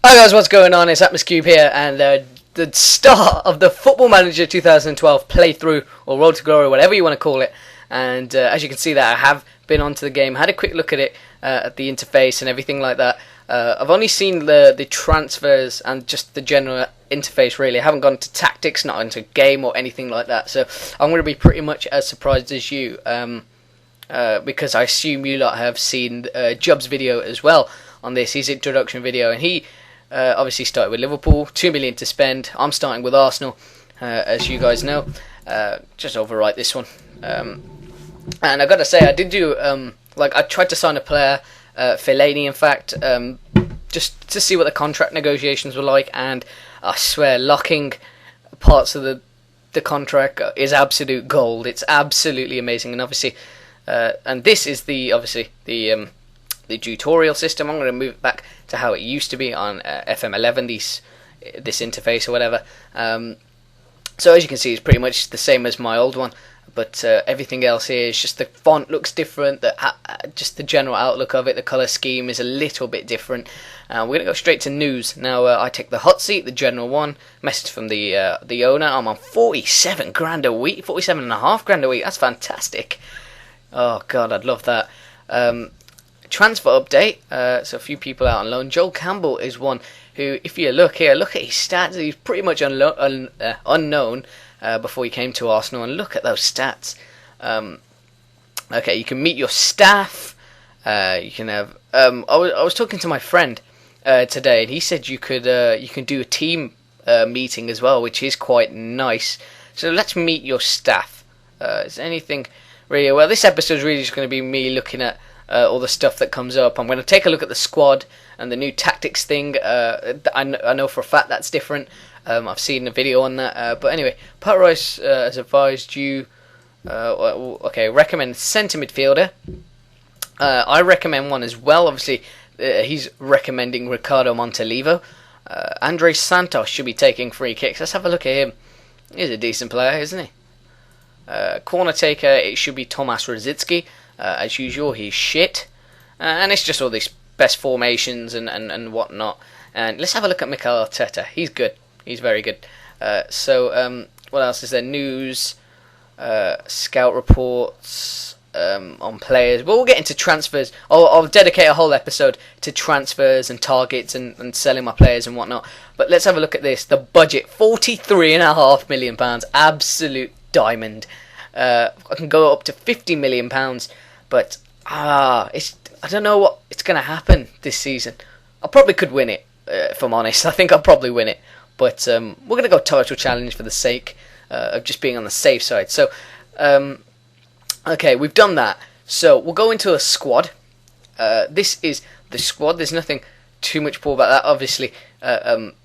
Hi guys, what's going on? It's Atmos Cube here, and the start of the Football Manager 2012 playthrough, or Road to Glory, whatever you want to call it. And as you can see that I have been onto the game, had a quick look at it, at the interface and everything like that. I've only seen the transfers and just the general interface really. I haven't gone to tactics, not into game or anything like that. So I'm going to be pretty much as surprised as you, because I assume you lot have seen Jub's video as well on this, his introduction video, and he obviously started with Liverpool, 2 million to spend. I'm starting with Arsenal, as you guys know. Just overwrite this one. And I gotta say, I did do I tried to sign a player, Fellaini, in fact, just to see what the contract negotiations were like, and I swear, locking parts of the contract is absolute gold. It's absolutely amazing, and obviously, and this is the tutorial system. I'm going to move it back to how it used to be on FM11, this interface or whatever. So as you can see, it's pretty much the same as my old one, but everything else here is just the font looks different, just the general outlook of it, the colour scheme is a little bit different. We're going to go straight to news. Now I take the hot seat, the general one, message from the owner. I'm on 47 grand a week, 47.5 grand a week, that's fantastic. Oh god, I'd love that. Transfer update, so a few people out on loan. Joel Campbell is one who, if you look here, look at his stats, he's pretty much unknown before he came to Arsenal, and look at those stats. Okay, you can meet your staff, you can have, I was talking to my friend today, and he said you can do a team meeting as well, which is quite nice. So let's meet your staff. Is there anything really, well, this episode is really just going to be me looking at all the stuff that comes up. I'm going to take a look at the squad and the new tactics thing. I know for a fact that's different. I've seen a video on that. But anyway, Pat Rice has advised you. Recommend centre midfielder. I recommend one as well. Obviously, he's recommending Ricardo Montalivo. Andre Santos should be taking free kicks. Let's have a look at him. He's a decent player, isn't he? Corner taker, it should be Tomas Rosicky. As usual, he's shit. And it's just all these best formations and whatnot. And let's have a look at Mikel Arteta. He's good. He's very good. What else is there? News, scout reports on players. We'll get into transfers. I'll dedicate a whole episode to transfers and targets and selling my players and whatnot. But let's have a look at this. The budget, £43.5 million. Absolute diamond. I can go up to £50 million, but I don't know what it's going to happen this season. I probably could win it, if I'm honest. I think I'll probably win it, but we're going to go title challenge for the sake of just being on the safe side. So, okay, we've done that. So we'll go into a squad. This is the squad. There's nothing too much poor about that. Obviously,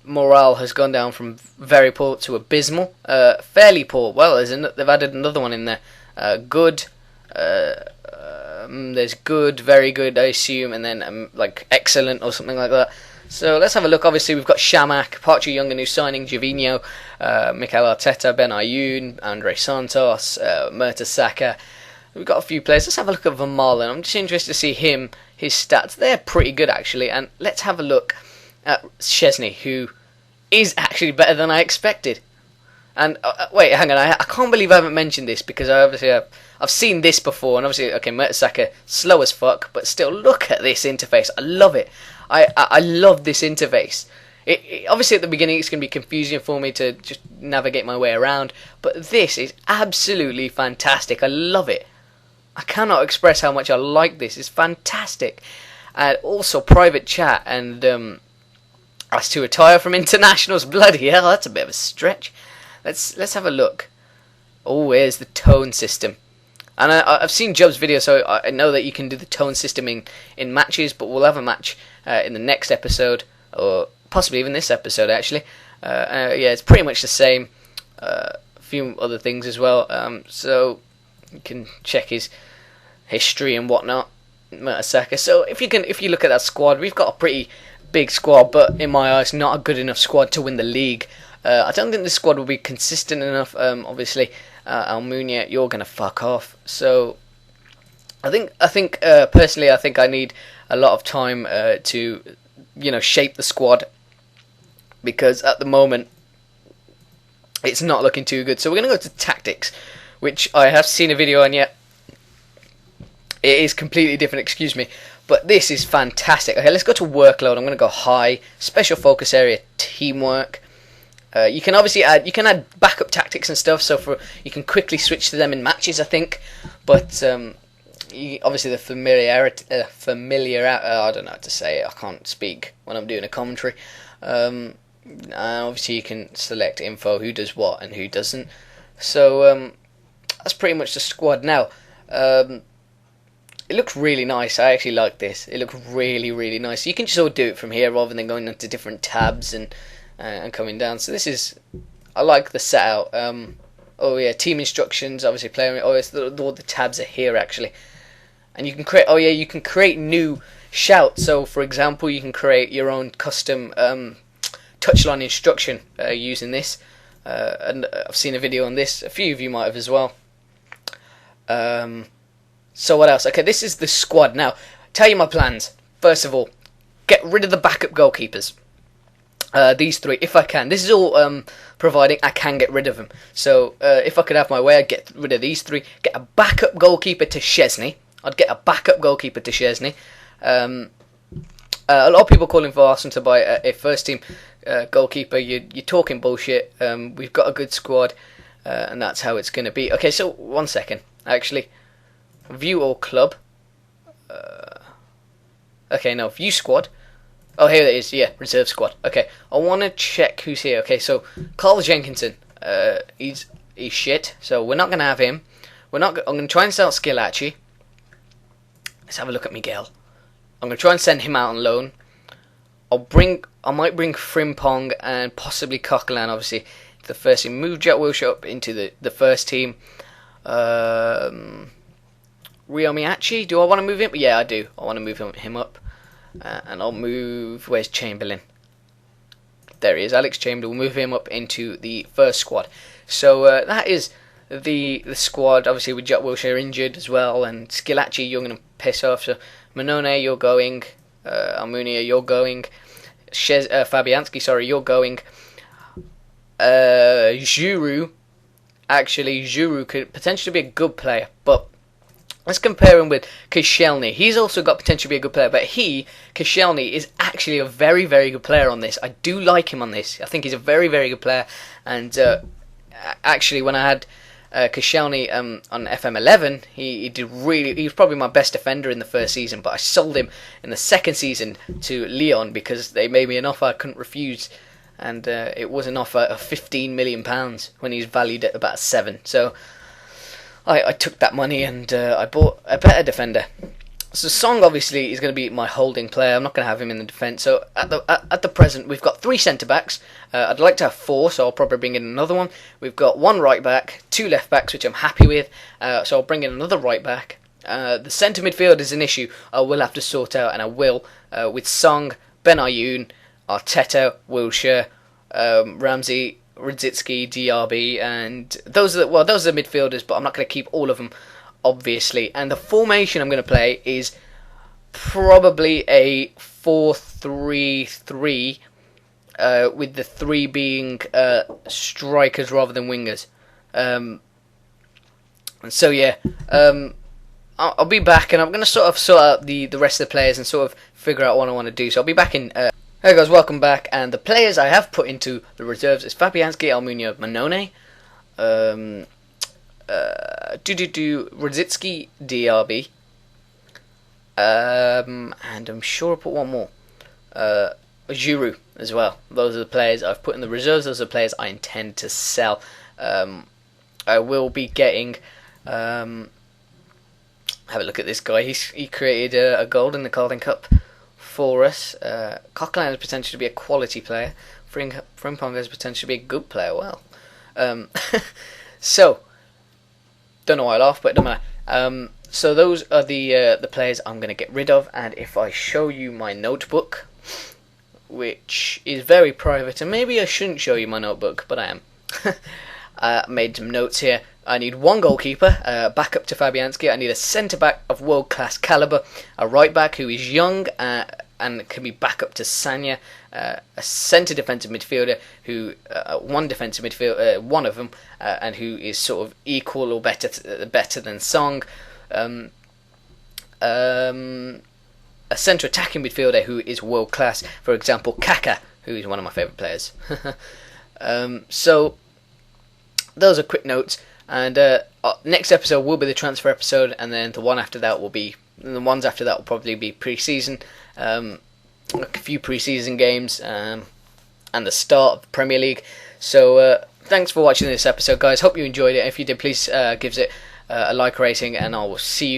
morale has gone down from very poor to abysmal. Fairly poor. Well, they've added another one in there. Good. There's good, very good, I assume, and then excellent or something like that. So let's have a look. Obviously, we've got Shamak, Parcher Young, a new signing, Gervinho, Mikel Arteta, Ben Ayoun, Andre Santos, Mertesacker. We've got a few players. Let's have a look at Van Marlen. I'm just interested to see his stats. They're pretty good, actually. And let's have a look at Szczesny, who is actually better than I expected. And wait, hang on. I can't believe I haven't mentioned this, because I've seen this before. And obviously, okay, Mertesacker, slow as fuck, but still, look at this interface. I love it. I love this interface. Obviously, at the beginning, it's going to be confusing for me to just navigate my way around. But this is absolutely fantastic. I love it. I cannot express how much I like this. It's fantastic. And also private chat and as to retire from internationals. Bloody hell, that's a bit of a stretch. Let's have a look. Oh, here's the tone system. And I've seen Jub's video, so I know that you can do the tone system in matches. But we'll have a match in the next episode, or possibly even this episode actually. Yeah, it's pretty much the same. A few other things as well. So you can check his history and whatnot. Mertesacker. So if you look at that squad, we've got a pretty big squad, but in my eyes, not a good enough squad to win the league. I don't think this squad will be consistent enough. Obviously, Almunia, you're gonna fuck off. So I think personally, I think I need a lot of time to shape the squad because at the moment it's not looking too good. So we're going to go to tactics, which I have seen a video on yet. It is completely different, excuse me, but this is fantastic. Okay, let's go to workload. I'm going to go high, special focus area, teamwork. You can obviously add backup tactics and stuff, so you can quickly switch to them in matches, I think. But obviously the familiarity, I don't know how to say it. I can't speak when I'm doing a commentary. Obviously you can select info, who does what and who doesn't. So that's pretty much the squad now. It looks really nice. I actually like this. It looks really, really nice. You can just all do it from here rather than going into different tabs and coming down. So this is, I like the setup. Oh yeah, team instructions, obviously player. Oh, it's all the tabs are here actually, and you can create. Oh yeah, you can create new shouts. So for example, you can create your own custom touchline instruction using this. And I've seen a video on this. A few of you might have as well. So what else? Okay, this is the squad. Now, tell you my plans. First of all, get rid of the backup goalkeepers. These three, if I can. This is all providing I can get rid of them. So if I could have my way, I'd get rid of these three. Get a backup goalkeeper to Szczesny. I'd get a backup goalkeeper to Szczesny. A lot of people calling for Arsenal to buy a first team goalkeeper. You're talking bullshit. We've got a good squad, and that's how it's going to be. Okay, so 1 second. Actually, view all club. Okay, no, view squad. Oh, here it is. Yeah, reserve squad. Okay, I want to check who's here. Okay, so Carl Jenkinson. He's shit. So we're not going to have him. I'm going to try and sell Skilacci. Let's have a look at Miguel. I'm going to try and send him out on loan. I might bring Frimpong and possibly Coquelin, obviously, to the first team. Move Jack Wilshere up into the first team. Riomiachi, do I want to move him? Yeah, I do. I want to move him up. And I'll move... Where's Chamberlain? There he is, Alex Chamberlain. We'll move him up into the first squad. So that is the squad. Obviously with Jack Wilshere injured as well. And Skilacci, you're going to piss off. So Manone, you're going. Almunia, you're going. Fabianski, sorry, you're going. Giroud. Actually, Giroud could potentially be a good player, but let's compare him with Koscielny. He's also got potential to be a good player, but Koscielny, is actually a very, very good player on this. I do like him on this. I think he's a very, very good player. And actually, when I had Koscielny on FM11, he was probably my best defender in the first season, but I sold him in the second season to Lyon because they made me an offer I couldn't refuse. And it was an offer of £15 million when he's valued at about 7. So I took that money and I bought a better defender. So Song obviously is going to be my holding player. I'm not going to have him in the defence. So at the present, we've got 3 centre backs. I'd like to have 4, so I'll probably bring in another one. We've got 1 right back, 2 left backs, which I'm happy with. So I'll bring in another right back. The centre midfield is an issue I will have to sort out, and I will with Song, Ben Ayoun, Arteta, Wilshere, Ramsey, Radzitsky, DRB, and those are the midfielders, but I'm not going to keep all of them, obviously. And the formation I'm going to play is probably a 4-3-3, with the 3 being strikers rather than wingers. And so yeah, I'll be back, and I'm going to sort out the rest of the players and sort of figure out what I want to do. So I'll be back in. Hey guys, welcome back, and the players I have put into the reserves is Fabianski, Almunia, Manone, Radzitsky, DRB, and I'm sure I put one more, Giroud as well. Those are the players I've put in the reserves. Those are the players I intend to sell. I will be getting, have a look at this guy. He created a goal in the Carling Cup for us. Coquelin has potential to be a quality player. Frimpong has potential to be a good player. Well, so don't know why I laugh, but it don't matter. So those are the players I'm going to get rid of. And if I show you my notebook, which is very private, and maybe I shouldn't show you my notebook, but I am. I made some notes here. I need 1 goalkeeper, backup to Fabianski. I need a centre back of world class calibre, a right back who is young, and can be back up to Sanya, a centre defensive midfielder who one of them, and who is sort of equal or better than Song. A centre attacking midfielder who is world class. For example, Kaka, who is one of my favourite players. So those are quick notes. And next episode will be the transfer episode, and then the ones after that will probably be pre-season, a few pre-season games, and the start of the Premier League. So thanks for watching this episode, guys. Hope you enjoyed it. If you did, please give it a like rating, and I will see you guys